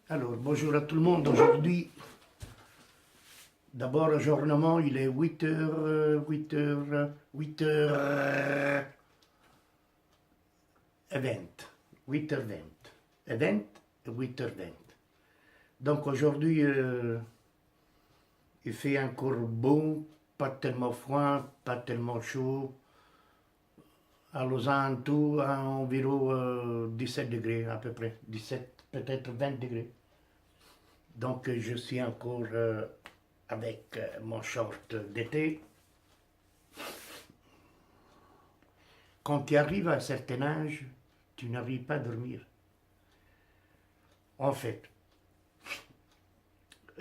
Alors, bonjour à tout le monde. Aujourd'hui, d'abord, ajournement, il est 8h20. 8h20. Event, 8h20. Donc aujourd'hui, il fait encore beau, pas tellement froid, pas tellement chaud. À Lausanne, tout à environ 17 degrés à peu près. 17, peut-être 20 degrés. Donc je suis encore avec mon short d'été. Quand tu arrives à un certain âge, tu n'arrives pas à dormir. En fait.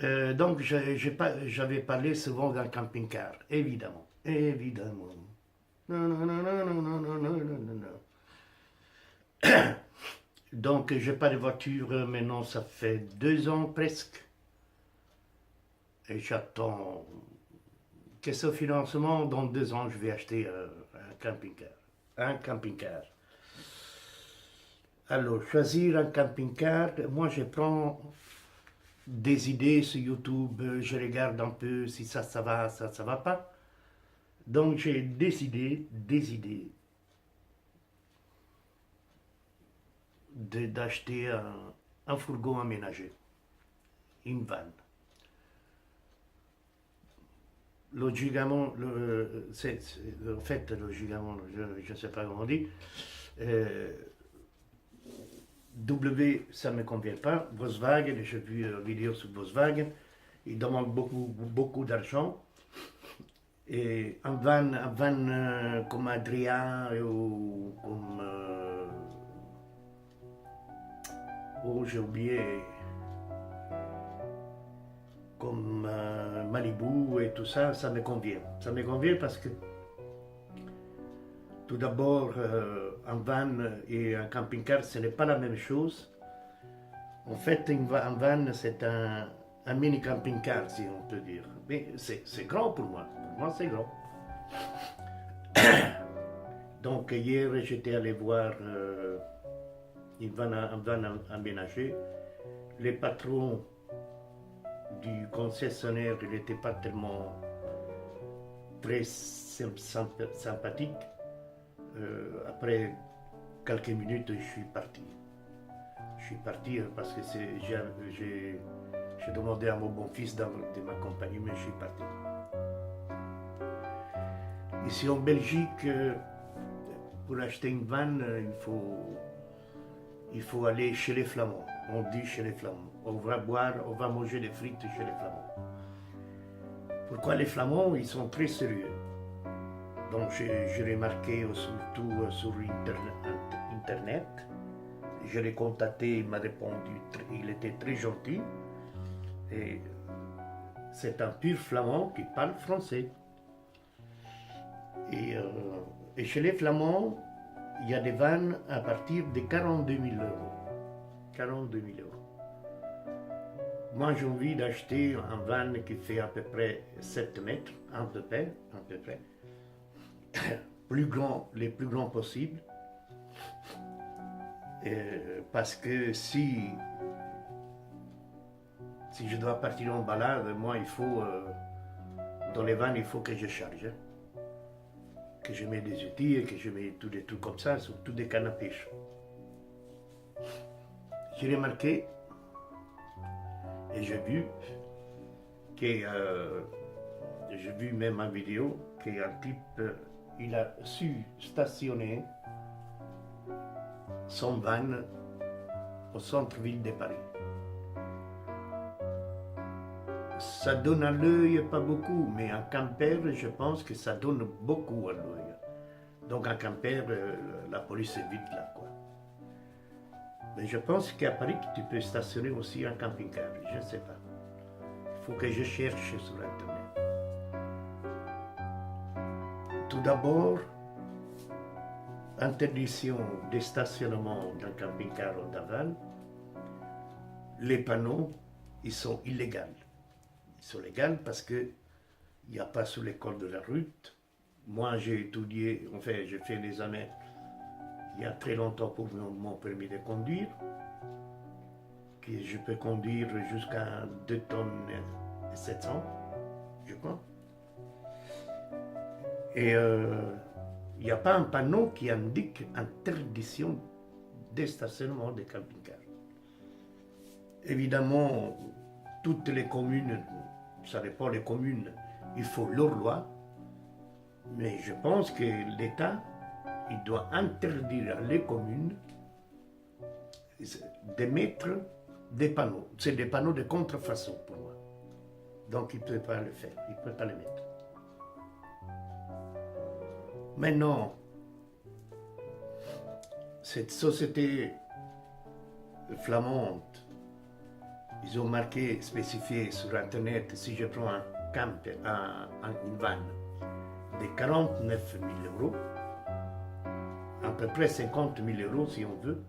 Donc j'avais parlé souvent d'un camping-car, évidemment. Évidemment. Non, non, non, non, non, non, non, non, non, non, non. Donc j'ai pas de voiture maintenant, ça fait 2 ans presque. Et j'attends que ce financement, dans 2 ans, je vais acheter un camping-car. Un camping-car. Alors, choisir un camping-car, moi je prends des idées sur YouTube, je regarde un peu si ça va, ça va pas. Donc j'ai des idées d'acheter un fourgon aménagé, une van. Logiquement, en fait, logiquement, je ne sais pas comment on dit, euh, W, ça ne me convient pas. Volkswagen, j'ai vu une vidéo sur Volkswagen, ils demandent beaucoup d'argent. Et un van comme Adria ou comme. Oh, j'ai oublié. Comme Malibu et tout ça, ça me convient. Ça me convient parce que tout d'abord, un van et un camping-car, ce n'est pas la même chose. En fait, un van, c'est un mini camping-car, si on peut dire. Mais c'est grand pour moi. Pour moi, c'est grand. Donc, hier, j'étais allé voir un van aménagé. Les patrons du concessionnaire, il n'était pas tellement très sympathique. Après quelques minutes, je suis parti. Je suis parti parce que j'ai demandé à mon bon-fils de m'accompagner, mais je suis parti. Ici en Belgique, pour acheter une van, il faut aller chez les Flamands. On dit chez les Flamands. On va boire, on va manger des frites chez les Flamands. Pourquoi les Flamands? Ils sont très sérieux. Donc j'ai remarqué surtout sur Internet. Je l'ai contacté, il m'a répondu, il était très gentil. Et c'est un pur flamand qui parle français. Et chez les Flamands, il y a des vannes à partir de 42 000 euros. 42 000 euros. Moi, j'ai envie d'acheter un van qui fait à peu près 7 mètres, à peu près. Les plus grands possibles. Parce que si je dois partir en balade, moi, il faut, dans les vannes, il faut que je charge. Que je mets des outils et que je mets tous des trucs comme ça, surtout des cannes à pêche. J'ai remarqué et j'ai vu j'ai vu même en vidéo qu'un type, il a su stationner son van au centre-ville de Paris. Ça donne à l'œil pas beaucoup, mais un camper, je pense que ça donne beaucoup à l'œil. Donc un camper, la police est vite là, quoi. Mais je pense qu'à Paris, tu peux stationner aussi un camping-car, je ne sais pas. Il faut que je cherche sur Internet. Tout d'abord, interdiction des stationnements d'un camping-car ou d'un van. Les panneaux, ils sont illégaux. Ils sont légaux parce qu'il n'y a pas sur les codes de la route. Moi, j'ai étudié, enfin, j'ai fait des années il y a très longtemps pour mon permis de conduire. que je peux conduire jusqu'à 2 tonnes et 700, je crois. Et il n'y a pas un panneau qui indique interdiction de stationnement des camping-cars. Évidemment, toutes les communes, ça dépend des communes, il faut leur loi, mais je pense que l'État, il doit interdire les communes de mettre des panneaux. C'est des panneaux de contrefaçon pour moi. Donc il ne peut pas le faire, il ne peut pas les mettre. Maintenant, cette société flamande, ils ont marqué, spécifié sur Internet, si je prends un camper, une van de 49 000 euros, à peu près 50 000 euros si on veut,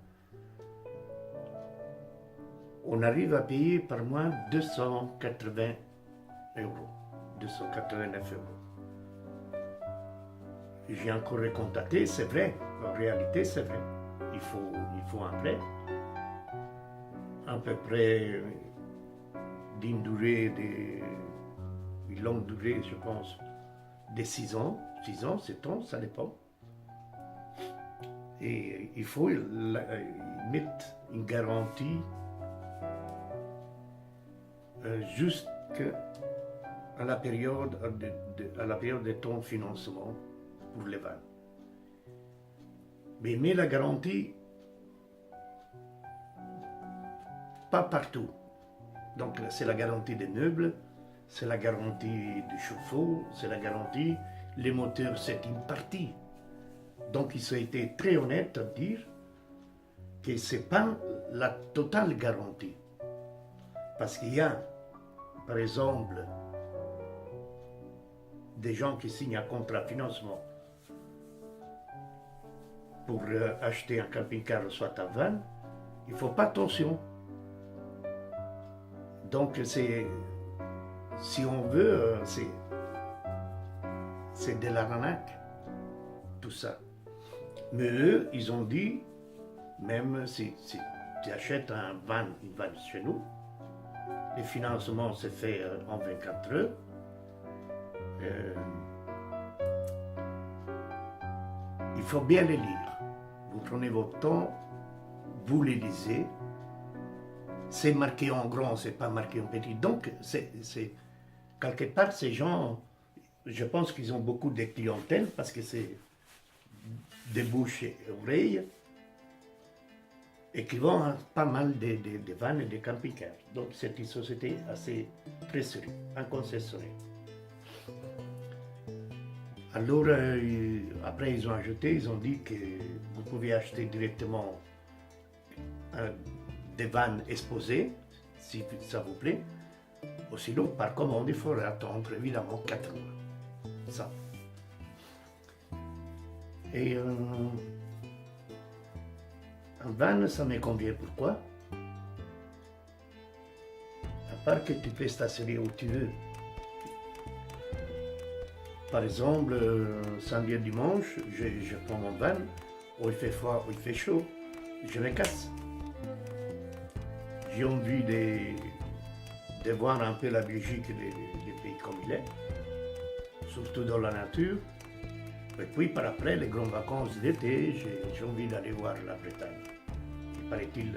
on arrive à payer par mois 280 euros, 289 euros. J'ai encore recontacté, c'est vrai, en réalité c'est vrai, il faut un prêt, à peu près d'une durée, une longue durée, je pense, de 6 ans, 7 ans, ça dépend. Et il faut mettre une garantie jusqu'à la période de ton financement pour les vannes. Mais la garantie, pas partout. Donc c'est la garantie des meubles, c'est la garantie du chauffe-eau, c'est la garantie, les moteurs c'est une partie. Donc ils ont été très honnêtes à dire que ce n'est pas la totale garantie. Parce qu'il y a, par exemple, des gens qui signent un contrat de financement pour acheter un camping-car soit un van, il ne faut pas attention. Donc c'est, si on veut, c'est de l'arnaque, tout ça. Mais eux, ils ont dit, même si tu achètes une van chez nous, le financement se fait en 24 heures. Il faut bien les lire. Vous prenez votre temps, vous les lisez. C'est marqué en grand, c'est pas marqué en petit. Donc, c'est quelque part, ces gens, je pense qu'ils ont beaucoup de clientèle parce que c'est des bouches et oreilles et qui vendent pas mal de vannes et de camping-cars. Donc, c'est une société assez très sérieuse, un concessionnaire. Alors, après, ils ont ajouté, ils ont dit que vous pouvez acheter directement des vannes exposées, si ça vous plaît. Ou sinon, par commande, il faudra attendre évidemment 4 mois. Ça. Et un van, ça me convient. Pourquoi? À part que tu peux stationner où tu veux. Par exemple, samedi et dimanche, je prends mon van, où il fait froid, où il fait chaud, je me casse. J'ai envie de voir un peu la Belgique, les pays comme il est, surtout dans la nature. Et puis par après, les grandes vacances d'été, j'ai envie d'aller voir la Bretagne. Il paraît-il,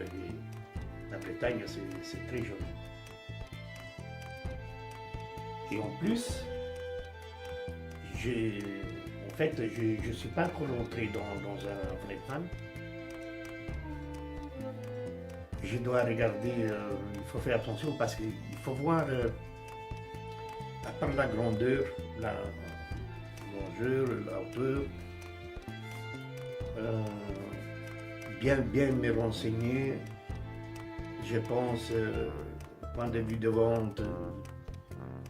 la Bretagne, c'est très joli. Et en plus, en fait, je ne suis pas encore entré dans un vrai van. Je dois regarder, il faut faire attention parce qu'il faut voir, à part la grandeur, la longueur, la hauteur, bien me renseigner. Je pense, point de vue de vente,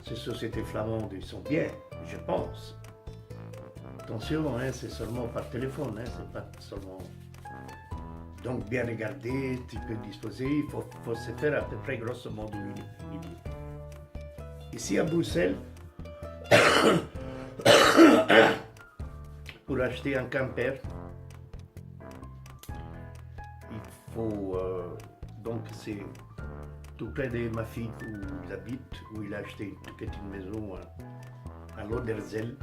ces sociétés flamandes, ils sont bien, je pense. Attention, hein, c'est seulement par téléphone, hein, c'est pas seulement... Donc bien regarder, tu peux disposer, il faut se faire à peu près grosso modo une idée. Ici à Bruxelles, pour acheter un camper, il faut, donc c'est tout près de ma fille où il habite, où il a acheté une toute petite maison à Lauderzell.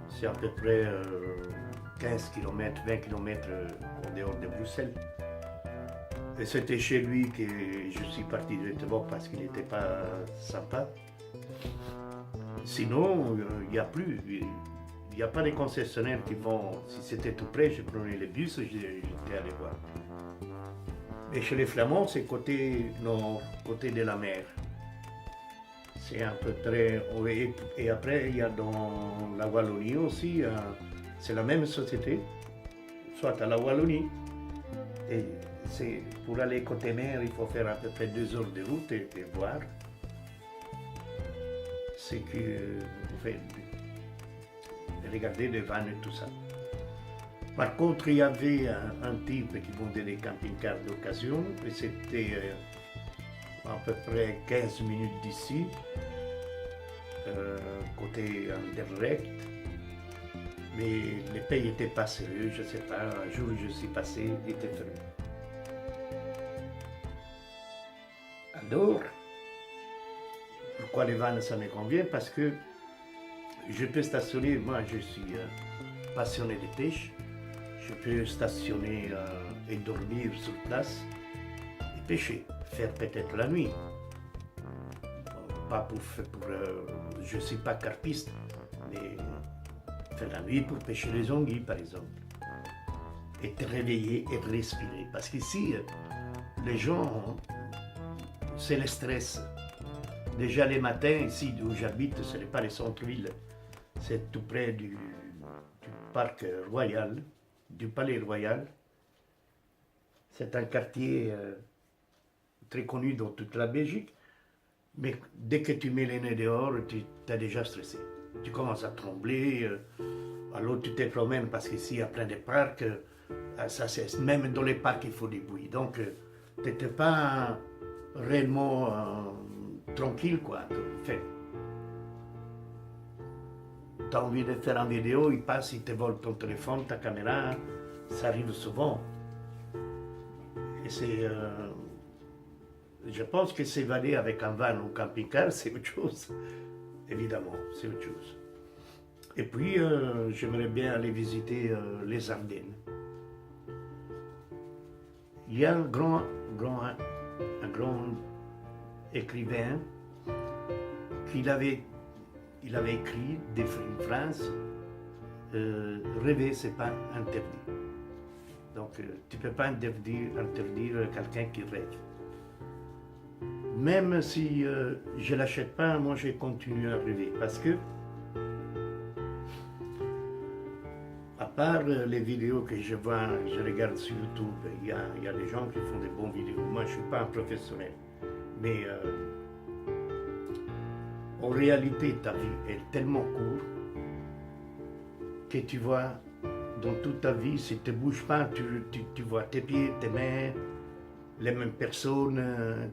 C'est à peu près 15 km, 20 km en dehors de Bruxelles. Et c'était chez lui que je suis parti directement parce qu'il n'était pas sympa. Sinon, il n'y a plus. Il n'y a pas de concessionnaires qui vont. Si c'était tout près, je prenais les bus, j'étais allé voir. Mais chez les Flamands, c'est côté nord, côté de la mer. C'est à peu près. Et après, il y a dans la Wallonie aussi, c'est la même société, soit à la Wallonie. Et pour aller côté mer, il faut faire à peu près 2 heures de route et voir. C'est que. Regarder les vannes et tout ça. Par contre, il y avait un type qui vendait des camping-cars d'occasion, et c'était à peu près 15 minutes d'ici, côté Anderlecht. Mais les pays n'étaient pas sérieux, je ne sais pas, un jour je suis passé, il était fermé. Alors, pourquoi les vannes ça me convient? Parce que je peux stationner, moi je suis passionné de pêche, je peux stationner et dormir sur place et pêcher, faire peut-être la nuit. Pas je ne suis pas carpiste, mais faire la nuit pour pêcher les anguilles par exemple. Et te réveiller et respirer. Parce qu'ici, les gens, c'est le stress. Déjà les matins, ici où j'habite, ce n'est pas le centre-ville. C'est tout près du parc royal, du palais royal. C'est un quartier très connu dans toute la Belgique. Mais dès que tu mets les nez dehors, tu es déjà stressé. Tu commences à trembler. Alors tu te promènes parce qu'ici il y a plein de parcs. Même dans les parcs, il faut des bruits. Donc tu n'étais pas réellement tranquille, quoi. Tu as envie de faire une vidéo, il passe, il te vole ton téléphone, ta caméra, ça arrive souvent. Et je pense que s'évader avec un van ou camping-car, c'est autre chose. Évidemment, c'est autre chose. Et puis, j'aimerais bien aller visiter les Ardennes. Il y a un grand écrivain qui avait écrit une phrase, rêver, c'est pas interdit. Donc, tu ne peux pas interdire quelqu'un qui rêve. Même si je ne l'achète pas, moi je continue à rêver. Parce que, à part les vidéos que je vois, je regarde sur YouTube, il y a des gens qui font des bonnes vidéos. Moi je ne suis pas un professionnel. Mais en réalité, ta vie est tellement courte que tu vois, dans toute ta vie, si tu ne bouges pas, tu vois tes pieds, tes mains, les mêmes personnes,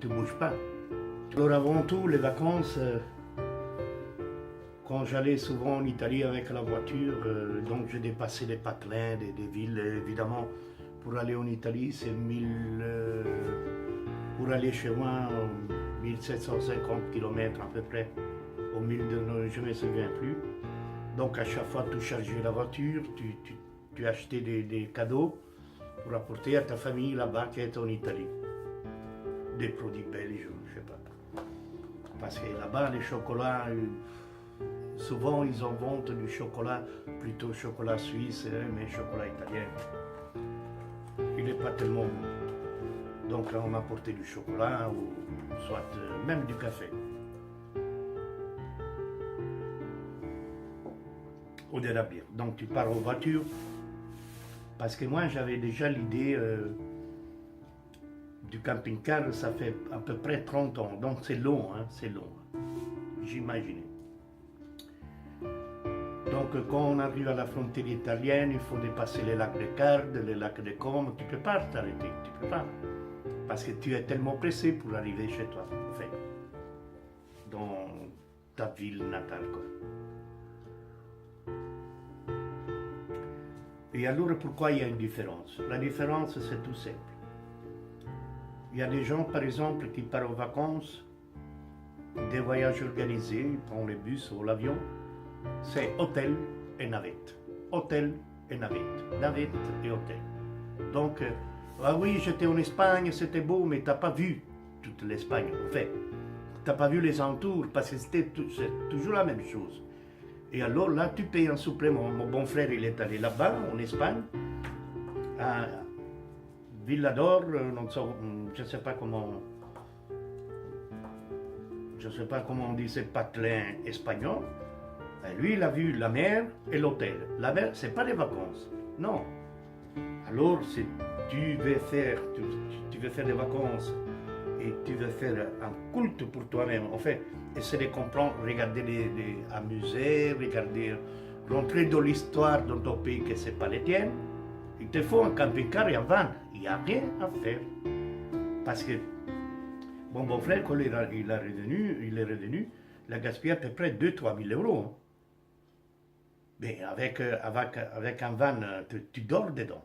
tu ne bouges pas. Alors avant tout, les vacances, quand j'allais souvent en Italie avec la voiture, donc je dépassais les patelins des villes, évidemment, pour aller en Italie, c'est pour aller chez moi, 1750 km à peu près, au milieu de, je ne me souviens plus. Donc à chaque fois, tu chargeais la voiture, tu achetais des cadeaux pour apporter à ta famille là-bas qui est en Italie. Des produits belges, je ne sais pas. Parce que là-bas, les chocolats, souvent ils en vendent du chocolat, plutôt chocolat suisse, mais chocolat italien. Il n'est pas tellement bon. Donc là, on apportait du chocolat ou soit même du café. Ou de la bière. Donc tu pars en voiture. Parce que moi, j'avais déjà l'idée du camping-car, ça fait à peu près 30 ans. Donc c'est long, hein, c'est long. J'imaginais. Donc quand on arrive à la frontière italienne, il faut dépasser les lacs de Carde, les lacs de Como. Tu ne peux pas t'arrêter, tu ne peux pas. Parce que tu es tellement pressé pour arriver chez toi, en fait. Dans ta ville natale, quoi. Et alors pourquoi il y a une différence? La différence, c'est tout simple. Il y a des gens, par exemple, qui partent en vacances, des voyages organisés, ils prennent les bus ou l'avion, c'est hôtel et navette. Hôtel et navette. Navette et hôtel. Donc, ah oui, j'étais en Espagne, c'était beau, mais tu n'as pas vu toute l'Espagne, en fait. Tu n'as pas vu les entours, parce que c'est toujours la même chose. Et alors là, tu payes un supplément. Mon bon frère, il est allé là-bas, en Espagne, à Villador, je ne sais pas comment on dit ce patelin espagnol. Et lui, il a vu la mer et l'hôtel. La mer, ce n'est pas les vacances, non. Alors, si tu veux faire des vacances et tu veux faire un culte pour toi-même, en fait, essayer de comprendre, regarder un musée, rentrer dans l'histoire de ton pays que ce n'est pas le tien, il te faut un camping-car et un van. Il n'y a rien à faire. Parce que mon beau-frère, quand il est revenu, il a gaspillé à peu près 2-3 000 euros. Hein. Mais avec un van, tu dors dedans.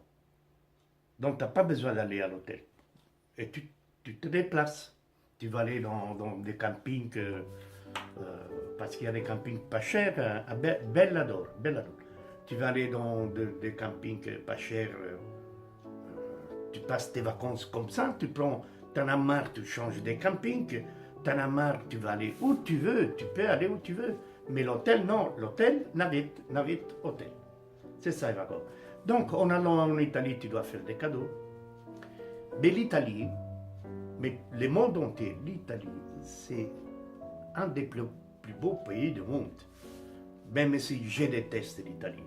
Donc, tu n'as pas besoin d'aller à l'hôtel. Et tu te déplaces. Tu vas aller dans des campings, parce qu'il y a des campings pas chers, à Bellador. Tu vas aller dans des campings pas chers, tu passes tes vacances comme ça, t'en as marre, tu changes de camping, t'en as marre, tu vas aller où tu veux, tu peux aller où tu veux. Mais l'hôtel, non, l'hôtel, navette, hôtel. C'est ça, les vacances. Donc, en allant en Italie, tu dois faire des cadeaux. Mais l'Italie, mais le monde entier, l'Italie, c'est un des plus beaux pays du monde. Même si je déteste l'Italie,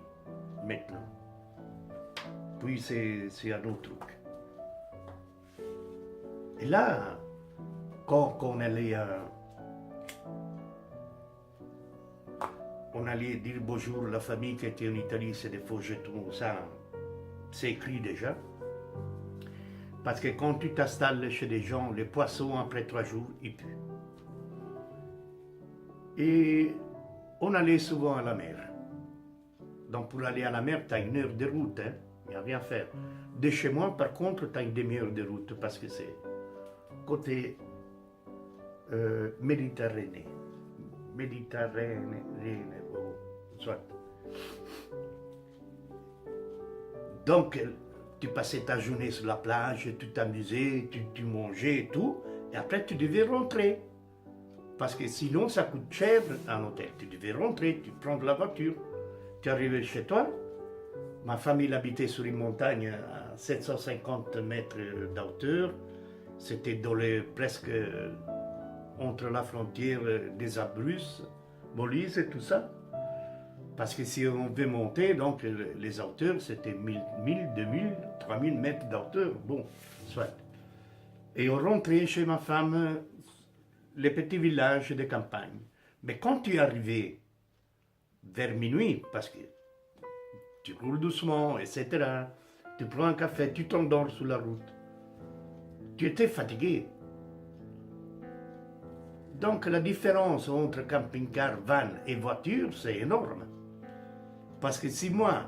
maintenant. Puis c'est un autre truc. Et là, quand on allait dire bonjour à la famille qui était en Italie, c'est des faux jetons, ça, c'est écrit déjà. Parce que quand tu t'installes chez des gens, les poissons, après 3 jours, ils puent. Et on allait souvent à la mer. Donc pour aller à la mer, tu as 1 heure de route, hein? Il n'y a rien à faire. De chez moi, par contre, tu as 1/2 heure de route, parce que c'est côté Méditerranée. Soit. Donc, tu passais ta journée sur la plage, tu t'amusais, tu mangeais et tout, et après tu devais rentrer. Parce que sinon, ça coûte cher un hôtel. Tu devais rentrer, tu prends de la voiture, tu arrives chez toi. Ma famille habitait sur une montagne à 750 mètres d'hauteur. C'était presque entre la frontière des Abruzzes, Molise et tout ça. Parce que si on veut monter, donc les hauteurs, c'était 1000, 2000, 3000 mètres d'hauteur. Bon, soit. Et on rentrait chez ma femme, les petits villages de campagne. Mais quand tu es arrivé vers minuit, parce que tu roules doucement, etc., tu prends un café, tu t'endors sur la route, tu étais fatigué. Donc la différence entre camping-car, van et voiture, c'est énorme. Parce que si moi,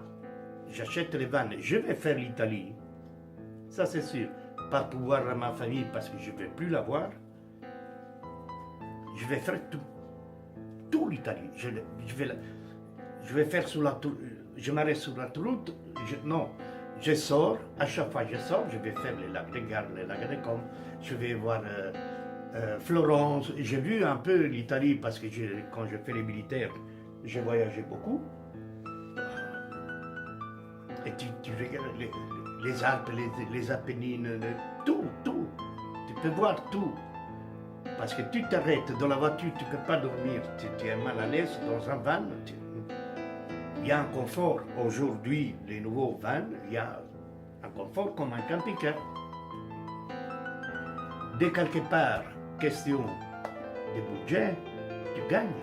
j'achète les vannes, je vais faire l'Italie, ça c'est sûr, pas pour voir ma famille parce que je ne vais plus la voir, je vais faire tout l'Italie. Je vais faire sur la je m'arrête sur la route, je sors, à chaque fois que je sors, je vais faire les lacs de Garde, les lacs de Como, je vais voir Florence. J'ai vu un peu l'Italie parce que quand je fais les militaires, j'ai voyagé beaucoup. Et tu regardes les Alpes, les Apennines, tout. Tu peux voir tout. Parce que tu t'arrêtes dans la voiture, tu ne peux pas dormir, tu es mal à l'aise dans un van. Il y a un confort. Aujourd'hui, les nouveaux vans, il y a un confort comme un camping-car. Dès quelque part, question de budget, tu gagnes.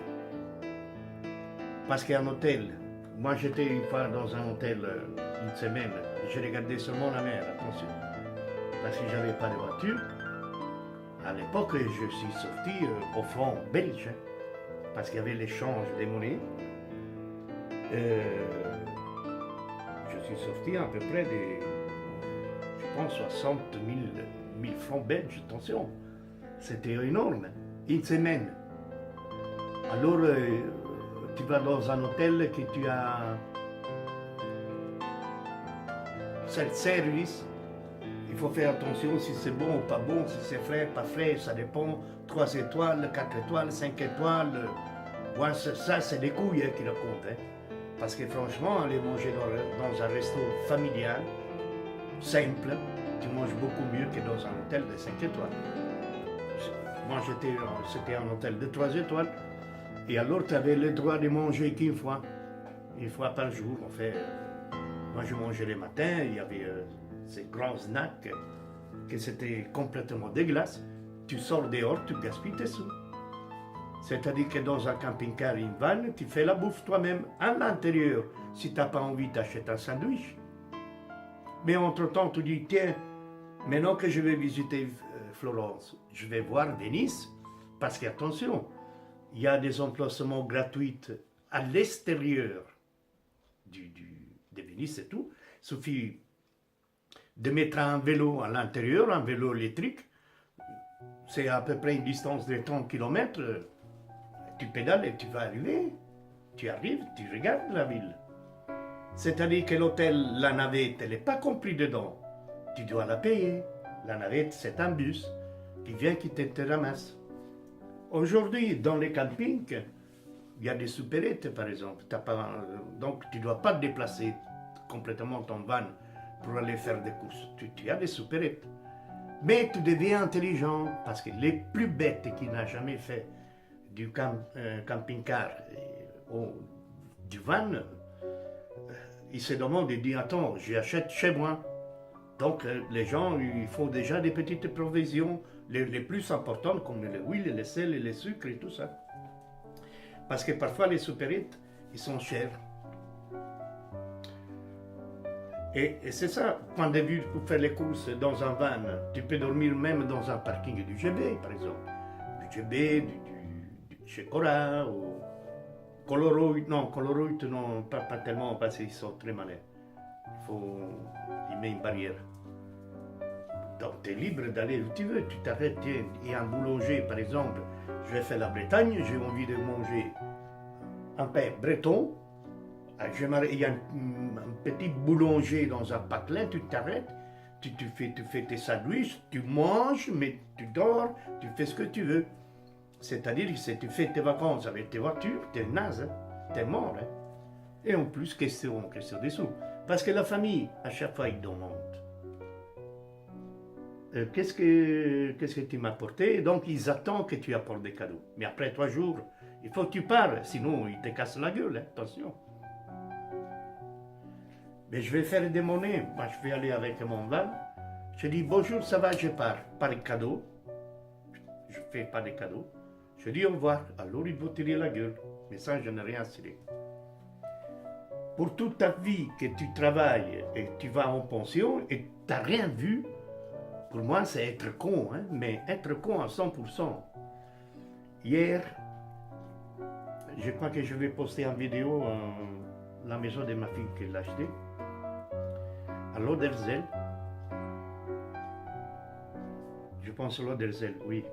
Parce qu'un hôtel, moi j'étais une fois dans un hôtel une semaine, je regardais seulement la mer, attention. Parce que je n'avais pas de voiture. À l'époque, je suis sorti au franc belge, parce qu'il y avait l'échange des monnaies. Je suis sorti à peu près je pense, 60 000 1000 francs belges, attention. C'était énorme, une semaine. Alors, tu vas dans un hôtel que tu as self-service. Il faut faire attention si c'est bon ou pas bon, si c'est frais, pas frais, ça dépend. 3 étoiles, 4 étoiles, 5 étoiles. Ouais, ça c'est des couilles qui le comptent. Hein. Parce que franchement, aller manger dans un resto familial, simple, tu manges beaucoup mieux que dans un hôtel de 5 étoiles. Moi, c'était un hôtel de 3 étoiles. Et alors, tu avais le droit de manger qu'une fois par jour. En fait, moi, je mangeais le matin, il y avait ces grands snacks que c'était complètement dégueulasse. Tu sors dehors, tu gaspilles tes sous. C'est-à-dire que dans un camping-car, une vanne, tu fais la bouffe toi-même à l'intérieur. Si tu n'as pas envie, tu achètes un sandwich. Mais entre-temps, tu dis, tiens, maintenant que je vais visiter Florence, je vais voir Venise, parce qu'attention, il y a des emplacements gratuits à l'extérieur de Venise et tout. Il suffit de mettre un vélo à l'intérieur, un vélo électrique. C'est à peu près une distance de 30 km. Tu pédales et tu vas arriver. Tu arrives, tu regardes la ville. C'est-à-dire que l'hôtel, la navette, elle n'est pas comprise dedans. Tu dois la payer. La navette, c'est un bus qui vient, qui te ramasse. Aujourd'hui, dans les campings, il y a des supérettes, par exemple. Donc, tu ne dois pas te déplacer complètement ton van pour aller faire des courses. Tu as des supérettes. Mais tu deviens intelligent, parce que les plus bêtes qui n'ont jamais fait du camping-car ou du van, ils se demandent et disent, attends, j'achète chez moi. Donc les gens, ils font déjà des petites provisions, les plus importantes, comme l'huile, les sel, les sucres et tout ça. Parce que parfois les supérettes, ils sont chers. Et c'est ça, point de vue pour faire les courses dans un van, tu peux dormir même dans un parking du GB, par exemple. Du GB, chez Cora, ou Coloroid, non, pas tellement, parce qu'ils sont très malins. Il met une barrière. Donc tu es libre d'aller où tu veux, tu t'arrêtes, il y a un boulanger, par exemple, je vais faire la Bretagne, j'ai envie de manger un pain breton, il y a un petit boulanger dans un patelin, tu t'arrêtes, tu fais tes sandwichs, tu manges, mais tu dors, tu fais ce que tu veux. C'est-à-dire que si tu fais tes vacances avec tes voitures, t'es naze, hein? T'es mort. Hein? Et en plus, question des sous. Parce que la famille, à chaque fois, ils demandent qu'est-ce que tu m'as apporté? Donc, ils attendent que tu apportes des cadeaux. Mais après 3 jours, il faut que tu parles, sinon ils te cassent la gueule, hein? Attention. Mais je vais faire des monnaies. Moi, je vais aller avec mon van. Je dis bonjour, ça va, je pars. Pas de cadeaux. Je ne fais pas de cadeaux. Je dis au revoir. Alors, il va tirer la gueule. Mais ça, je n'ai rien à cirer. Pour toute ta vie que tu travailles et tu vas en pension et tu n'as rien vu, pour moi, c'est être con. Hein? Mais être con à 100%. Hier, je crois que je vais poster une vidéo à la maison de ma fille qui l'a achetée. À l'Oderzelle. Je pense à l'Oderzelle, oui.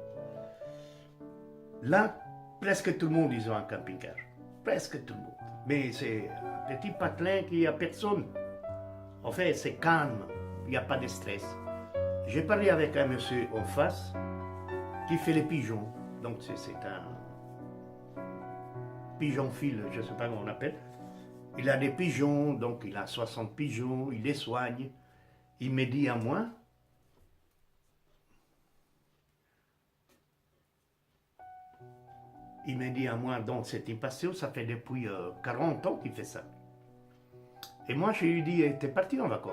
Là, presque tout le monde, ils ont un camping-car. Presque tout le monde. Mais c'est un petit patelin qui n'y a personne. En fait, c'est calme. Il n'y a pas de stress. J'ai parlé avec un monsieur en face qui fait les pigeons. Donc, c'est un pigeon fil, je ne sais pas comment on appelle. Il a des pigeons, donc il a 60 pigeons, il les soigne. Il me dit à moi, donc c'est une passion, ça fait depuis 40 ans qu'il fait ça. Et moi, je lui dis, t'es parti en vacances?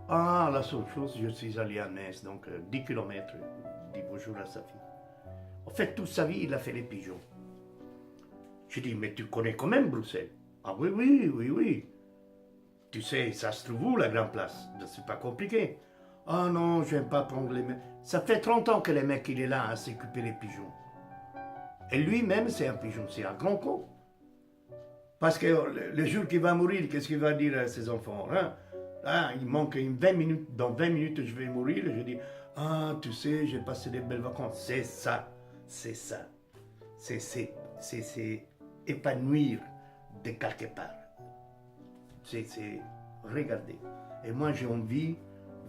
Ah, la seule chose, je suis allé à Metz, donc 10 km, il dit bonjour à sa fille. En fait, toute sa vie, il a fait les pigeons. Je dis, mais tu connais quand même Bruxelles? Ah oui. Tu sais, ça se trouve où la grande place? C'est pas compliqué. Ah non, j'aime pas prendre les mecs. Ça fait 30 ans que le mec, il est là à s'occuper des pigeons. Et lui-même, c'est un pigeon, c'est un grand con. Parce que le jour qu'il va mourir, qu'est-ce qu'il va dire à ses enfants? Hein? Ah, il manque 20 minutes, dans 20 minutes, je vais mourir. Je dis, Ah, tu sais, j'ai passé des belles vacances. C'est ça, c'est ça. C'est épanouir de quelque part. C'est regarder. Et moi, j'ai envie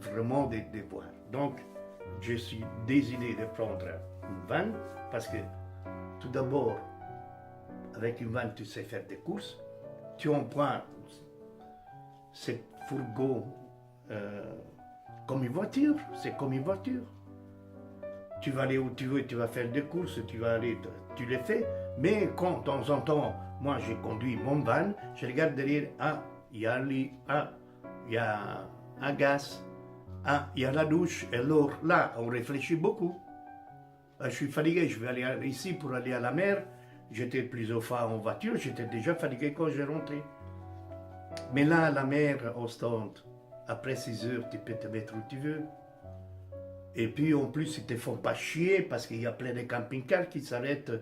vraiment de voir. Donc, je suis décidé de prendre une vanne parce que, tout d'abord, avec une vanne, tu sais faire des courses. Tu en prends ce fourgon comme une voiture. C'est comme une voiture. Tu vas aller où tu veux, tu vas faire des courses, tu vas aller, tu les fais. Mais quand, de temps en temps, moi, j'ai conduit mon van, je regarde derrière, ah, il y a un lit, ah, il y a un gaz, ah, il y a la douche. Et alors, là, on réfléchit beaucoup. Je suis fatigué, je vais aller ici pour aller à la mer. J'étais plusieurs fois en voiture, j'étais déjà fatigué quand j'ai rentré. Mais là, la mer, au stand, après 6 heures, tu peux te mettre où tu veux. Et puis en plus, ils te font pas chier parce qu'il y a plein de camping-cars qui s'arrêtent.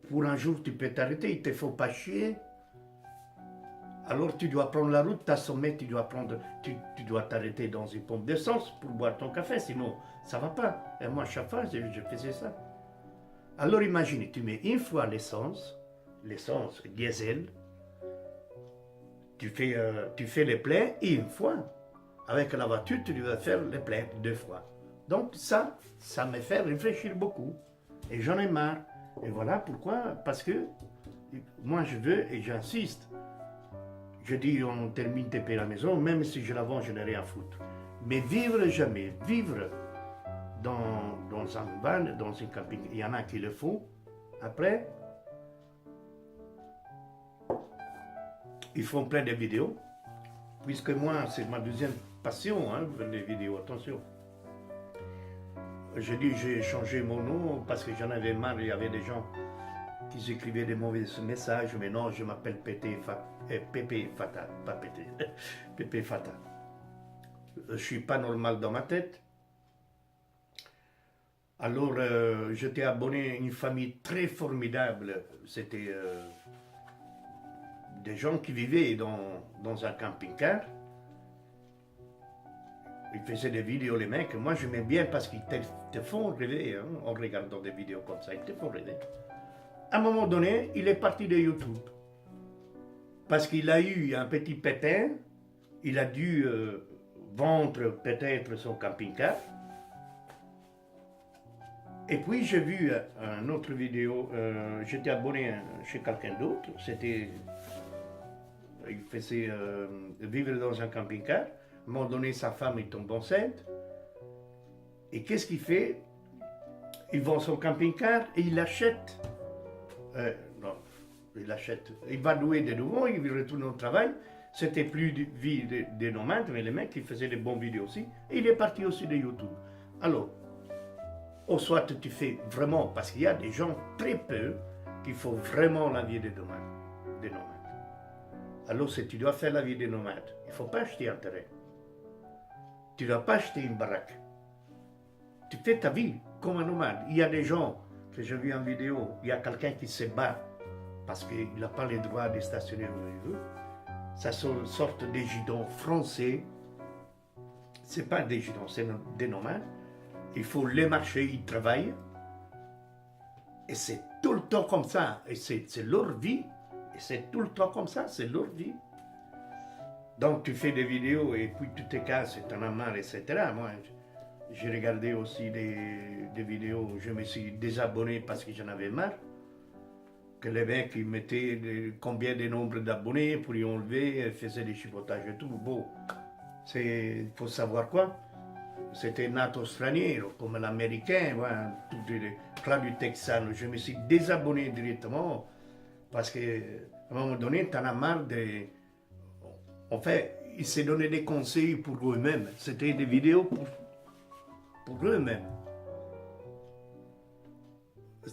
Pour un jour, tu peux t'arrêter, ils te font pas chier. Alors tu dois prendre la route, tu as sommet, tu dois t'arrêter dans une pompe d'essence pour boire ton café, sinon ça va pas. Et moi, chaque fois, je faisais ça. Alors imagine, tu mets une fois l'essence diesel, tu fais les pleins une fois. Avec la voiture, tu dois faire les pleins 2 fois. Donc ça me fait réfléchir beaucoup. Et j'en ai marre. Et voilà pourquoi, parce que moi je veux et j'insiste. Je dis on termine TP à la maison, même si je la vends, je n'ai rien à foutre. Mais vivre jamais, vivre dans un van, dans un camping, il y en a qui le font. Après, ils font plein de vidéos, puisque moi c'est ma deuxième passion, hein, les vidéos, attention. J'ai dit j'ai changé mon nom parce que j'en avais marre, il y avait des gens qui écrivaient des mauvais messages, mais non, je m'appelle Pépé Fata, pas Pété, Pépé Fata. Je suis pas normal dans ma tête. Alors j'étais abonné à une famille très formidable, c'était des gens qui vivaient dans un camping-car. Ils faisaient des vidéos, les mecs. Moi, j'aimais bien parce qu'ils te font rêver, hein, en regardant des vidéos comme ça. Ils te font rêver. À un moment donné, il est parti de YouTube. Parce qu'il a eu un petit pépin. Il a dû vendre peut-être son camping-car. Et puis, j'ai vu une autre vidéo. J'étais abonné chez quelqu'un d'autre. Il faisait vivre dans un camping-car. À un moment donné, sa femme est tombe enceinte. Et qu'est-ce qu'il fait? Il vend son camping-car et il l'achète. Non, il l'achète. Il va louer de nouveau, il retourne au travail. C'était plus de vie des nomades, mais les mecs, ils faisaient des bonnes vidéos aussi. Et il est parti aussi de YouTube. Alors, au soit tu fais vraiment, parce qu'il y a des gens très peu qui font vraiment la vie des nomades. Alors, si tu dois faire la vie des nomades, il ne faut pas acheter un terrain. Tu ne dois pas acheter une baraque. Tu fais ta vie comme un nomade. Il y a des gens que j'ai vu en vidéo, il y a quelqu'un qui se bat parce qu'il n'a pas le droit de stationner où il veut. Ça sont une sorte de gidons français. Ce n'est pas des gidons, c'est des nomades. Il faut les marcher, ils travaillent. Et c'est tout le temps comme ça. Et c'est leur vie. Et c'est tout le temps comme ça, c'est leur vie. Donc tu fais des vidéos et puis tu te casses, tu en as marre, etc. Moi, j'ai regardé aussi des vidéos où je me suis désabonné parce que j'en avais marre. Que les mecs, ils mettaient combien de nombre d'abonnés pour y enlever, faisaient des chipotages et tout. Bon, il faut savoir quoi. C'était nato straniero, comme l'américain, voilà, tout le du texano. Je me suis désabonné directement parce qu'à un moment donné, tu en as marre de... En fait, ils se donnaient des conseils pour eux-mêmes. C'était des vidéos pour eux-mêmes.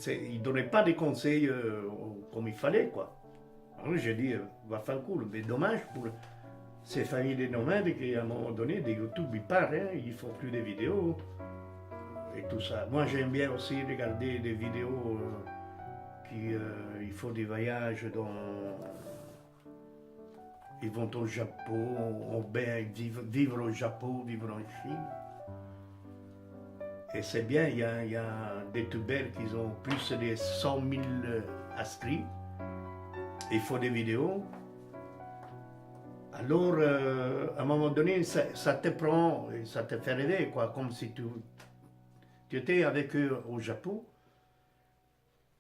Ils ne donnaient pas des conseils comme il fallait, quoi. Alors j'ai dit, va faire le coup. Mais dommage pour ces familles de nomades qui, à un moment donné, de YouTube, ils partent, hein, ils font plus de vidéos et tout ça. Moi, j'aime bien aussi regarder des vidéos ils font des voyages Ils vont au Japon, vivre au Japon, vivre en Chine. Et c'est bien, il y a des youtubeurs qui ont plus de 100 000 inscrits. Il faut des vidéos. Alors, à un moment donné, ça te prend, ça te fait rêver, quoi, comme si tu étais avec eux au Japon.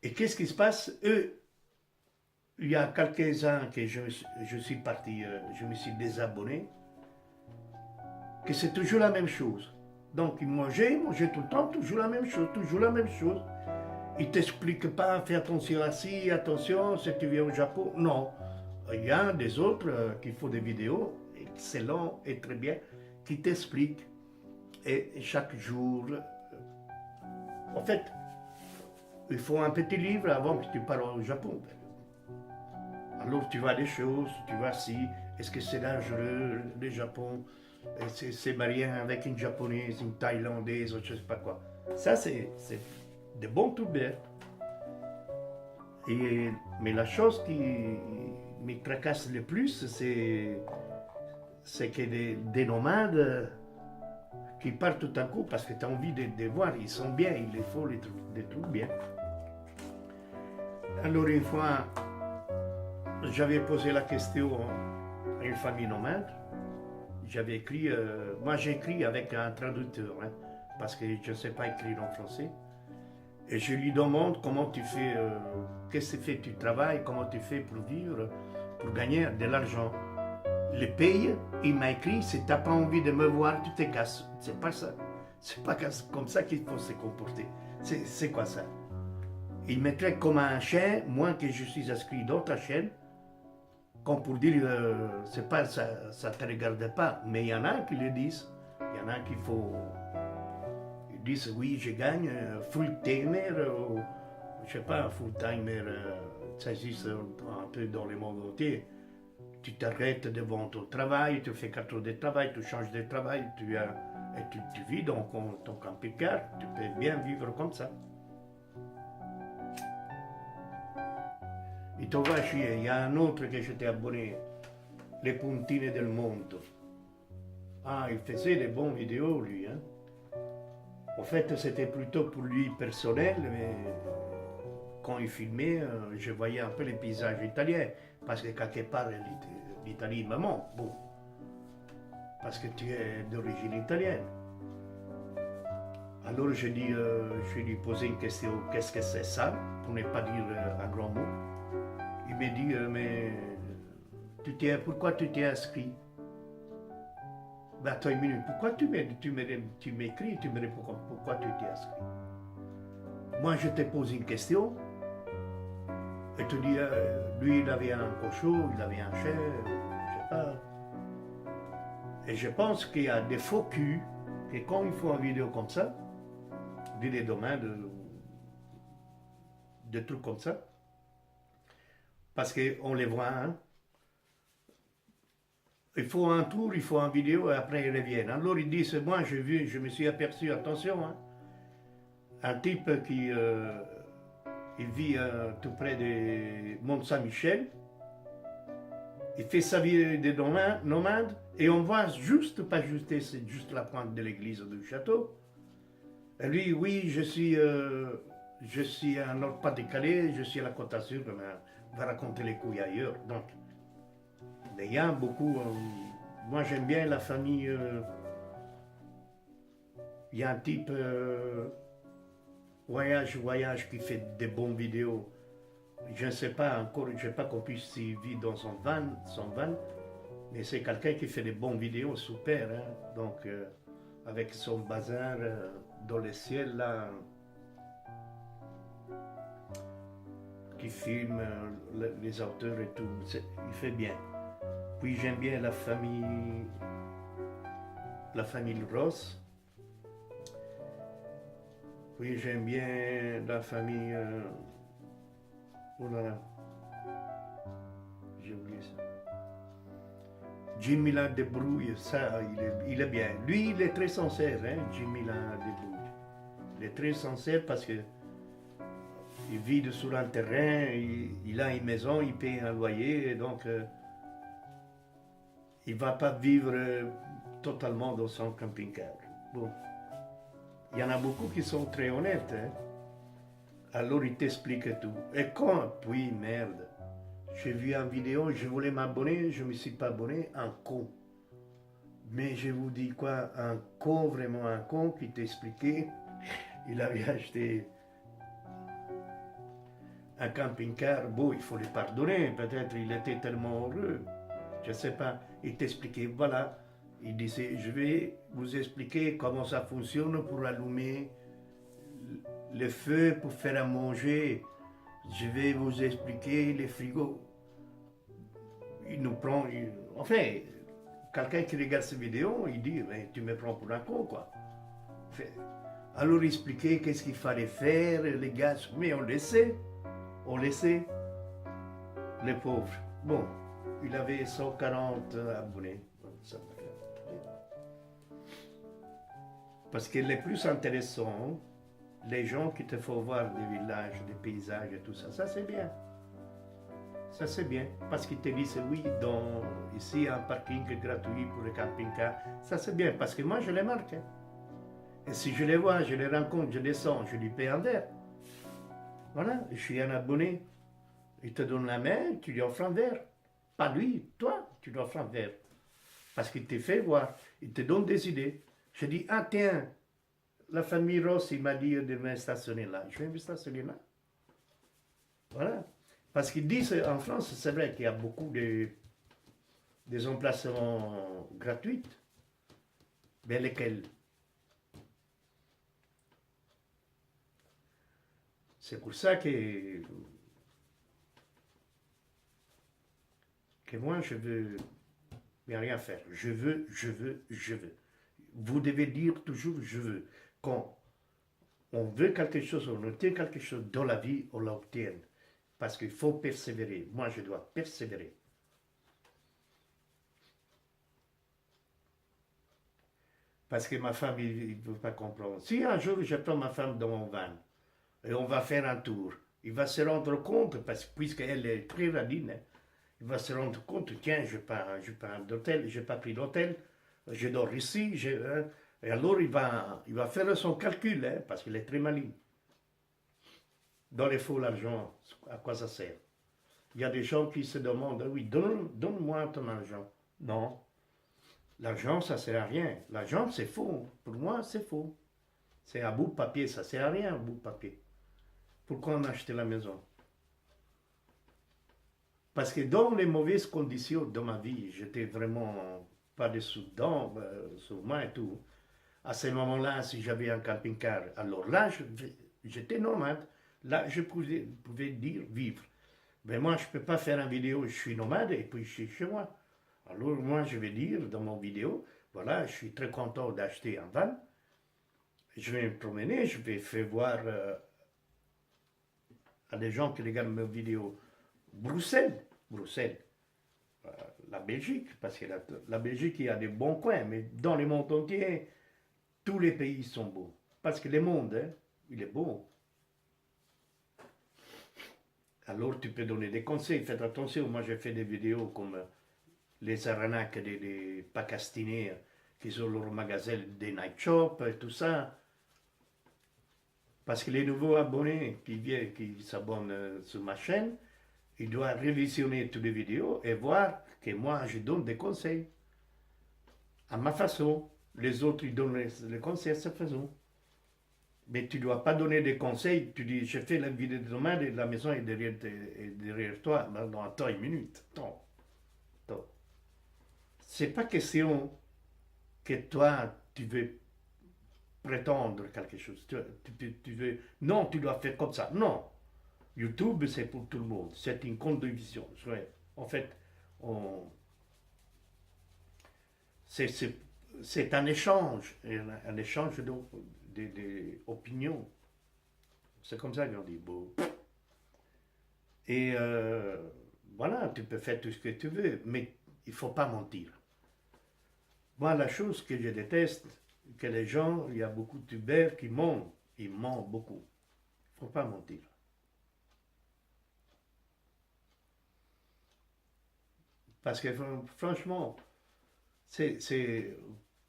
Et qu'est-ce qui se passe? Eux, il y a quelques-uns que je suis parti, je me suis désabonné, que c'est toujours la même chose. Donc, ils mangeaient tout le temps, toujours la même chose, toujours la même chose. Ils ne t'expliquent pas, fais attention à ci, attention, si tu viens au Japon. Non. Il y a des autres qui font des vidéos, excellents et très bien, qui t'expliquent. Et chaque jour, en fait, il faut un petit livre avant que tu parles au Japon. Alors tu vois des choses, tu vois si, est-ce que c'est dangereux, le Japon, c'est marié avec une japonaise, une thaïlandaise, je ne sais pas quoi. Ça, c'est de bons toubers. Mais la chose qui me tracasse le plus, c'est que des nomades qui partent tout à coup parce que tu as envie de voir, ils sont bien, il les faut les trucs bien. Alors une fois, j'avais posé la question à une famille nomade. J'avais écrit, moi j'écris avec un traducteur, hein, parce que je ne sais pas écrire en français. Et je lui demande comment tu fais, qu'est-ce que tu fais, tu travailles, comment tu fais pour vivre, pour gagner de l'argent. Le paye, il m'a écrit, si tu n'as pas envie de me voir, tu te casses. C'est pas ça. C'est pas comme ça qu'il faut se comporter. C'est quoi ça? Il me traite comme un chien, moi que je suis inscrit dans ta chaîne, comme pour dire, c'est pas ça ne te regarde pas. Mais il y en a qui le disent. Il y en a qui faut. Ils disent oui, je gagne full-timer, je sais pas, full-timer, ça existe un peu dans le monde entier. Tu t'arrêtes devant ton travail, tu fais 4 heures de travail, tu changes de travail, et tu vis dans ton camping-car, tu peux bien vivre comme ça. Il t'en va chier, il y a un autre que j'étais abonné, Les Puntine del Mondo. Ah, il faisait des bonnes vidéos, lui. Hein. En fait, c'était plutôt pour lui personnel, mais quand il filmait, je voyais un peu les paysages italiens, parce que quelque part, l'Italie me manque, bon, parce que tu es d'origine italienne. Alors je lui posais une question, qu'est-ce que c'est ça, pour ne pas dire un grand mot. Il m'a dit, mais pourquoi tu t'es inscrit? Ben, attends une minute, pourquoi tu m'écris, tu me réponds pourquoi tu t'es inscrit? Moi, je te pose une question, et tu dis, lui, il avait un cochon, il avait un chien, je sais pas. Et je pense qu'il y a des faux culs, que quand ils font une vidéo comme ça, des domaines, de trucs comme ça, parce qu'on les voit, hein. Il faut un tour, il faut une vidéo et après ils reviennent. Alors ils disent, moi je me suis aperçu, attention, hein, un type qui il vit tout près de Mont-Saint-Michel, il fait sa vie de nomade et on voit juste, pas juste, c'est juste la pointe de l'église du château. Et lui, oui, je suis à Nord-Pas-de-Calais, je suis à la Côte d'Azur, on va raconter les couilles ailleurs. Donc, mais il y a beaucoup. Moi, j'aime bien la famille. Il y a un type voyage qui fait des bonnes vidéos. Je ne sais pas encore, je n'ai pas compris s'il vit dans son van, mais c'est quelqu'un qui fait des bonnes vidéos super. Hein? Donc, avec son bazar dans le ciel là, qui filme les auteurs et tout, il fait bien. Puis j'aime bien la famille Ross. Puis j'aime bien la famille. Oh là là, j'ai oublié ça. Jimmy La Debrouille, ça, il est bien. Lui, il est très sincère, hein, Jimmy La Debrouille. Il est très sincère parce que il vit sur un terrain, il a une maison, il paye un loyer, donc. Il ne va pas vivre totalement dans son camping-car. Bon. il y en a beaucoup qui sont très honnêtes. Hein. Alors ils t'expliquent tout. Et quand, puis merde, j'ai vu une vidéo, je voulais m'abonner, je ne me suis pas abonné, un con. Mais je vous dis quoi, un con, vraiment un con qui t'expliquait, il avait acheté un camping-car, bon, il faut le pardonner, peut-être il était tellement heureux, je ne sais pas, il t'expliquait, voilà, il disait, je vais vous expliquer comment ça fonctionne pour allumer le feu, pour faire à manger, je vais vous expliquer les frigos. Il nous prend, enfin, quelqu'un qui regarde ces vidéos, il dit, mais tu me prends pour un con, quoi. Enfin, alors expliquer qu'est-ce qu'il fallait faire, les gars, mais on laissait, les pauvres. Bon, il avait 140 abonnés. Parce que le plus intéressant, les gens qui te font voir des villages, des paysages et tout ça, ça c'est bien. Ça c'est bien, parce qu'ils te disent oui, ici un parking gratuit pour le camping-car, ça c'est bien, parce que moi je les marque. Hein. Et si je les vois, je les rencontre, je descends, je lui paye un verre. Voilà, je suis un abonné. Il te donne la main, tu lui offres un verre. Pas lui, toi, tu lui offres un verre. Parce qu'il te fait voir, il te donne des idées. Je dis, ah tiens, la famille Ross, il m'a dit de me stationner là. Je vais me stationner là. Voilà. Parce qu'ils disent en France, c'est vrai qu'il y a beaucoup des emplacements gratuits. Mais lesquels? C'est pour ça que moi, je veux mais rien faire. Je veux, je veux, je veux. Vous devez dire toujours je veux. Quand on veut quelque chose, on obtient quelque chose dans la vie, on l'obtient. Parce qu'il faut persévérer. Moi, je dois persévérer. Parce que ma femme, il ne veut pas comprendre. Si un jour, je prends ma femme dans mon van et on va faire un tour, il va se rendre compte, parce que puisqu'elle est très radine, hein, il va se rendre compte, tiens, je pars d'hôtel, je n'ai pas pris d'hôtel, je dors ici, hein, et alors il va faire son calcul, hein, parce qu'il est très malin. Dans les faux, l'argent, à quoi ça sert? Il y a des gens qui se demandent, oui, donne-moi ton argent. Non, l'argent, ça ne sert à rien. L'argent, c'est faux. Pour moi, c'est faux. C'est un bout de papier, ça ne sert à rien, un bout de papier. Pourquoi on a acheté la maison? Parce que dans les mauvaises conditions de ma vie, j'étais vraiment pas de sous-dents sur moi et tout. À ce moment-là, si j'avais un camping-car, alors là, j'étais nomade. Là, je pouvais dire vivre. Mais moi, je ne peux pas faire une vidéo, je suis nomade et puis je suis chez moi. Alors moi, je vais dire dans mon vidéo, voilà, je suis très content d'acheter un van. Je vais me promener, je vais faire voir à des gens qui regardent mes vidéos Bruxelles, la Belgique, parce que la Belgique, il y a des bons coins, mais dans le monde entier, tous les pays sont beaux. Parce que le monde, hein, il est beau. Alors tu peux donner des conseils, faites attention, moi j'ai fait des vidéos comme les arnaques des Pakistanais qui ont leur magasin des night shops et tout ça. Parce que les nouveaux abonnés qui viennent, qui s'abonnent sur ma chaîne, ils doivent révisionner toutes les vidéos et voir que moi je donne des conseils. À ma façon. Les autres ils donnent les conseils à sa façon. Mais tu ne dois pas donner des conseils. Tu dis, je fais la vidéo de nomade et la maison est derrière toi. Non, attends une minute. Attends. C'est pas question que toi, tu veux prétendre quelque chose. Tu veux, non, tu dois faire comme ça. Non. YouTube, c'est pour tout le monde. C'est une condition. En fait, c'est un échange. Un échange d'opinions. C'est comme ça qu'on dit. Bon. Et voilà, tu peux faire tout ce que tu veux, mais il ne faut pas mentir. Moi, la chose que je déteste, que les gens, il y a beaucoup de tubers qui mentent. Ils mentent beaucoup. Il ne faut pas mentir. Parce que franchement, c'est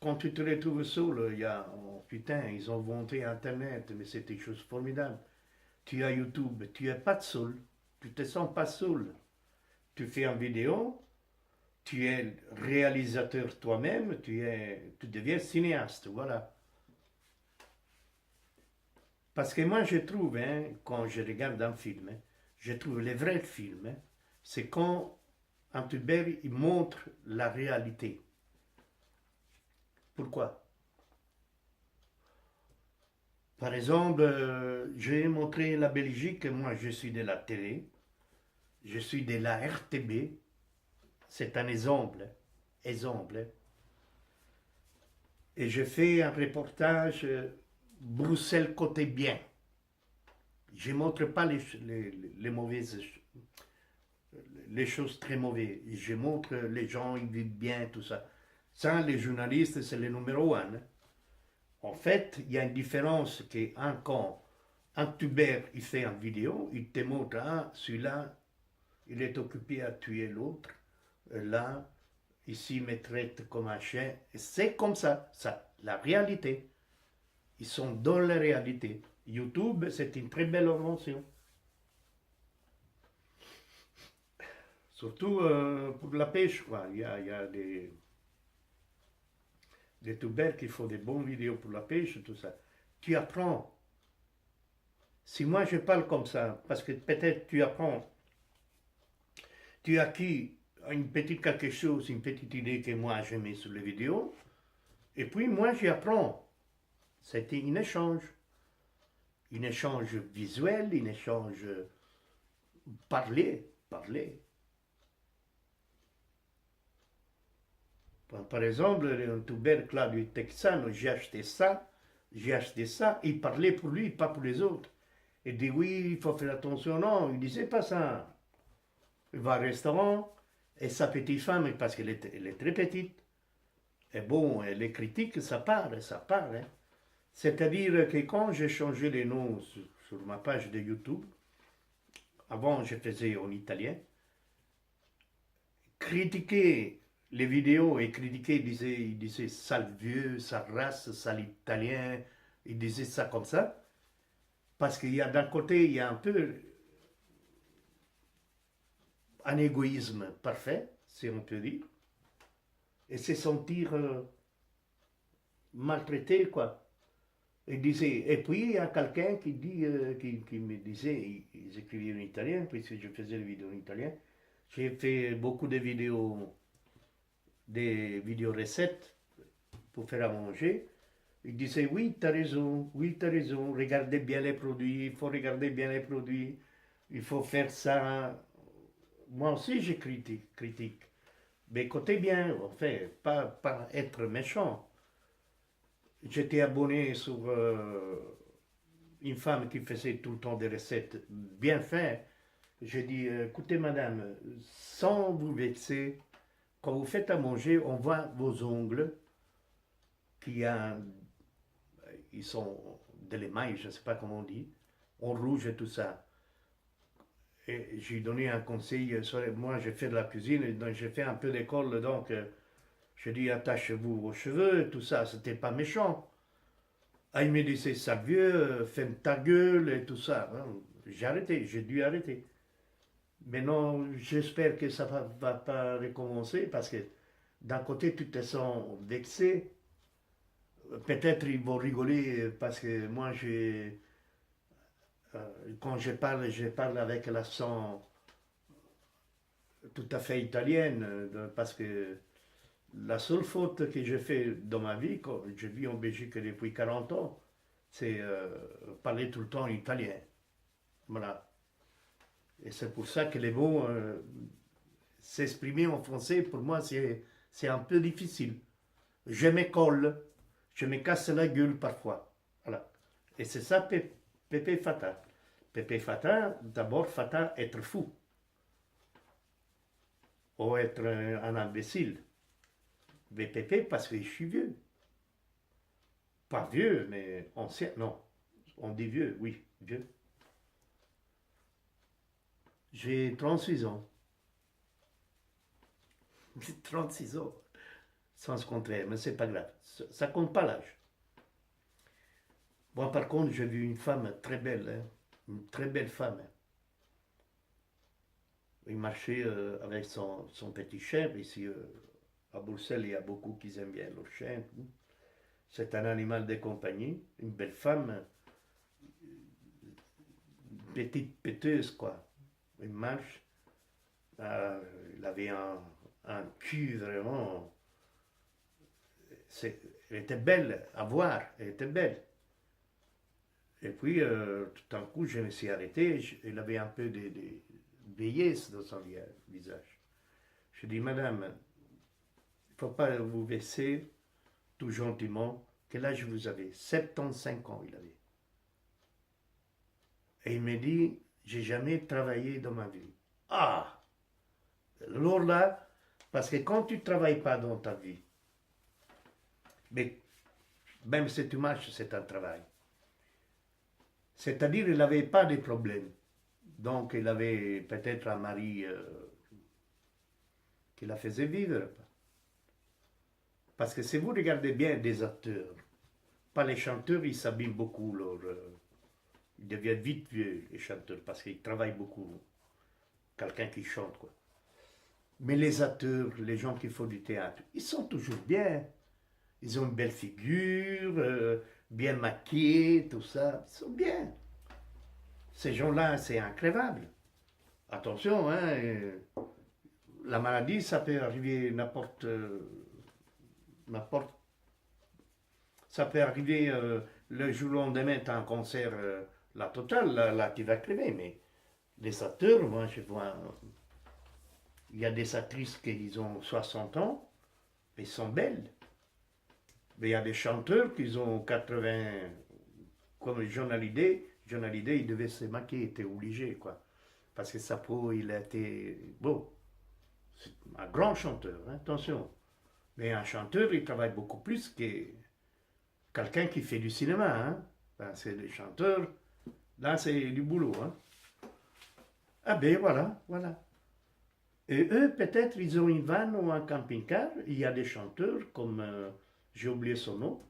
quand tu te retrouves seul, il y a, oh, putain, ils ont inventé Internet, mais c'est une chose formidable. Tu as YouTube, tu n'es pas seul, tu te sens pas seul. Tu fais une vidéo, tu es réalisateur toi-même, tu deviens cinéaste, voilà. Parce que moi, je trouve, hein, quand je regarde un film, hein, je trouve les vrais films, hein, c'est quand un tuber, il montre la réalité. Pourquoi? Par exemple, j'ai montré la Belgique, moi je suis de la télé, je suis de la RTB, c'est un exemple, exemple. Et je fais un reportage Bruxelles côté bien. Je ne montre pas les mauvaises, les choses très mauvaises. Je montre les gens, ils vivent bien, tout ça. Ça, les journalistes, c'est le numéro un. En fait, il y a une différence quand un tuber, il fait une vidéo, il te montre, ah, celui-là, il est occupé à tuer l'autre. Là, ici, il me traite comme un chien. C'est comme ça, la réalité. Ils sont dans la réalité. YouTube, c'est une très belle invention. Surtout pour la pêche, quoi. Il y a des tubers qui font des bonnes vidéos pour la pêche, tout ça. Tu apprends. Si moi je parle comme ça, parce que peut-être tu apprends, tu as acquis une petite quelque chose, une petite idée que moi j'ai mis sur les vidéos, et puis moi j'apprends. C'était un échange visuel, un échange parler. Par exemple, un tubercle là du Texan, j'ai acheté ça, il parlait pour lui, pas pour les autres. Il dit oui, il faut faire attention, non, il disait pas ça. Il va au restaurant, et sa petite femme, parce elle est très petite, et bon, les critiques, ça part, ça part. Hein. C'est-à-dire que quand j'ai changé les noms sur ma page de YouTube, avant je faisais en italien, critiquer les vidéos et critiquer, il disait sale vieux, sale race, sale italien, il disait ça comme ça, parce qu'il y a d'un côté, il y a un peu un égoïsme parfait, si on peut dire, et se sentir maltraité, quoi. Et puis il y a quelqu'un qui me disait, ils écrivaient en italien, puisque je faisais des vidéos en italien. J'ai fait beaucoup de vidéos, des vidéos recettes pour faire à manger. Il disait, oui, tu as raison, regardez bien les produits, il faut regarder bien les produits, il faut faire ça. Moi aussi, je critique. Mais écoutez bien, en fait, pas être méchant. J'étais abonné sur une femme qui faisait tout le temps des recettes bien faites. J'ai dit, écoutez madame, sans vous vexer, quand vous faites à manger, on voit vos ongles, qui a, ils sont de l'émail, je ne sais pas comment on dit, en rouge et tout ça. Et j'ai donné un conseil, moi j'ai fait de la cuisine, donc j'ai fait un peu d'école, donc je dis attachez-vous vos cheveux, tout ça, c'était pas méchant. Ah, il me disait ça vieux, ferme ta gueule et tout ça. Hein. J'ai arrêté, j'ai dû arrêter. Mais non, j'espère que ça va pas recommencer parce que d'un côté tu te sens vexé. Peut-être ils vont rigoler parce que moi quand je parle avec l'accent tout à fait italienne parce que la seule faute que j'ai fait dans ma vie, quand je vis en Belgique depuis 40 ans, c'est parler tout le temps italien. Voilà. Et c'est pour ça que les mots, s'exprimer en français, pour moi, c'est un peu difficile. Je m'école, je me casse la gueule parfois. Voilà. Et c'est ça, Pépé Fata. Pépé Fata, d'abord, Fata, être fou. Ou être un imbécile. Mais Pépé, parce que je suis vieux. Pas vieux, mais ancien. Non, on dit vieux, oui, vieux. J'ai 36 ans. 36 ans. sens contraire, mais c'est pas grave. Ça compte pas l'âge. Moi, par contre, j'ai vu une femme très belle, hein, une très belle femme. Hein. Il marchait avec son petit chien. Ici, à Bruxelles, il y a beaucoup qui aiment bien leur chien. C'est un animal de compagnie, une belle femme, petite péteuse, quoi. Il marche. Il avait un cul vraiment. Elle était belle à voir, elle était belle. Et puis, tout d'un coup, je me suis arrêté. Elle avait un peu de vieillesse dans son visage. Je dis, madame, il ne faut pas vous baisser tout gentiment. Quel âge vous avez? 75 ans, il avait. Et il me dit, j'ai jamais travaillé dans ma vie. Ah! Alors là, parce que quand tu ne travailles pas dans ta vie, mais même si tu marches, c'est un travail. C'est-à-dire qu'il n'avait pas de problème. Donc il avait peut-être un mari qui la faisait vivre. Parce que si vous regardez bien des acteurs, pas les chanteurs, ils s'abîment beaucoup. Ils deviennent vite vieux, les chanteurs, parce qu'ils travaillent beaucoup. Quelqu'un qui chante, quoi. Mais les acteurs, les gens qui font du théâtre, ils sont toujours bien. Ils ont une belle figure, bien maquillés, tout ça. Ils sont bien. Ces gens-là, c'est incrévable. Attention, hein, la maladie, ça peut arriver n'importe. Ça peut arriver le jour au lendemain, tu as un cancer, la totale, là, tu vas crever. Mais les acteurs, moi, je vois. Il y a des actrices qui ont 60 ans, mais sont belles. Mais il y a des chanteurs qui ont 80, comme John Hallyday. John Hallyday, il devait se maquiller, il était obligé, quoi. Parce que sa peau, il a été beau. C'est un grand chanteur, hein, attention. Mais un chanteur, il travaille beaucoup plus que quelqu'un qui fait du cinéma. Hein. Ben, c'est des chanteurs, là, c'est du boulot. Hein. Ah ben voilà, voilà. Et eux, peut-être, ils ont une vanne ou un camping-car. Il y a des chanteurs, comme, j'ai oublié son nom.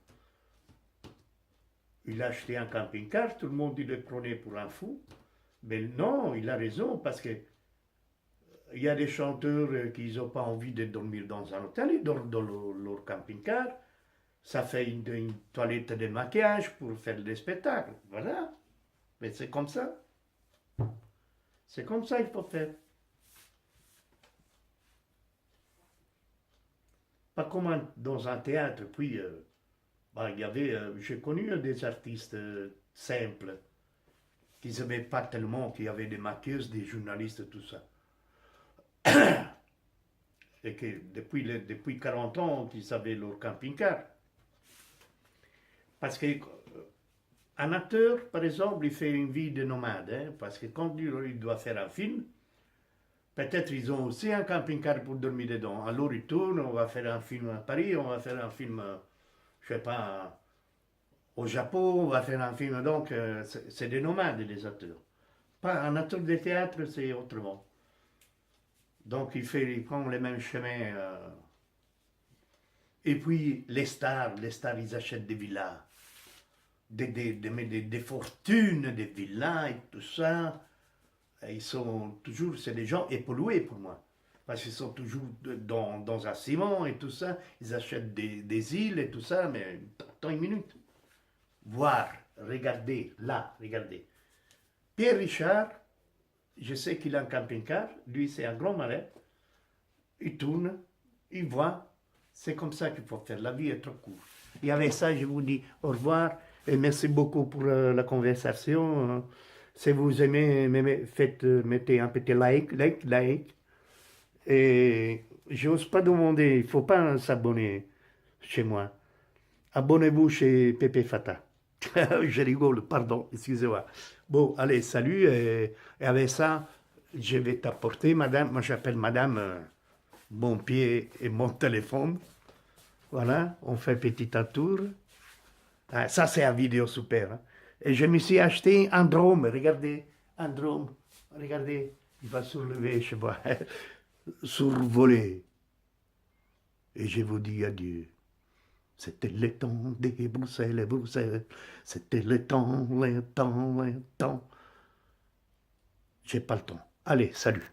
Il a acheté un camping-car, tout le monde il le prenait pour un fou. Mais non, il a raison, parce que il y a des chanteurs qui n'ont pas envie de dormir dans un hôtel, ils dorment dans leur camping-car. Ça fait une toilette de maquillage pour faire des spectacles. Voilà. Mais c'est comme ça. C'est comme ça qu'il faut faire. Pas comme dans un théâtre. Puis, il y avait, j'ai connu des artistes simples qui n'aimaient pas tellement, qui avaient des maquilleuses, des journalistes, tout ça. Et que depuis 40 ans, ils avaient leur camping-car. Parce qu'un acteur, par exemple, il fait une vie de nomade. Hein, parce que quand il doit faire un film, peut-être ils ont aussi un camping-car pour dormir dedans. Alors ils tournent, on va faire un film à Paris, on va faire un film, je ne sais pas, au Japon, on va faire un film. Donc, c'est des nomades, les acteurs. Pas un acteur de théâtre, c'est autrement. Donc, il prend les mêmes chemins. Et puis, les stars, ils achètent des villas. Des fortunes, des villas et tout ça. Et ils sont toujours, c'est des gens épollués pour moi. Parce qu'ils sont toujours dans un ciment et tout ça. Ils achètent des îles et tout ça, mais attends une minute. Voir, regarder, là, regardez. Pierre Richard, je sais qu'il a un camping-car. Lui, c'est un grand marin. Il tourne, il voit. C'est comme ça qu'il faut faire. La vie est trop courte. Et avec ça, je vous dis au revoir. Et merci beaucoup pour la conversation. Si vous aimez, mettez un petit like. Et je n'ose pas demander, il ne faut pas s'abonner chez moi. Abonnez-vous chez Pépé Fata. Je rigole, pardon, excusez-moi. Bon, allez, salut. Et avec ça, je vais t'apporter, madame, moi j'appelle madame mon pied et mon téléphone. Voilà, on fait petit tour. Ah, ça, c'est une vidéo super. Hein. Et je me suis acheté un drone, regardez, un drone, regardez, il va soulever, je sais pas, survoler. Et je vous dis adieu. C'était le temps des Bruxelles, Bruxelles. C'était le temps, le temps, le temps. J'ai pas le temps. Allez, salut.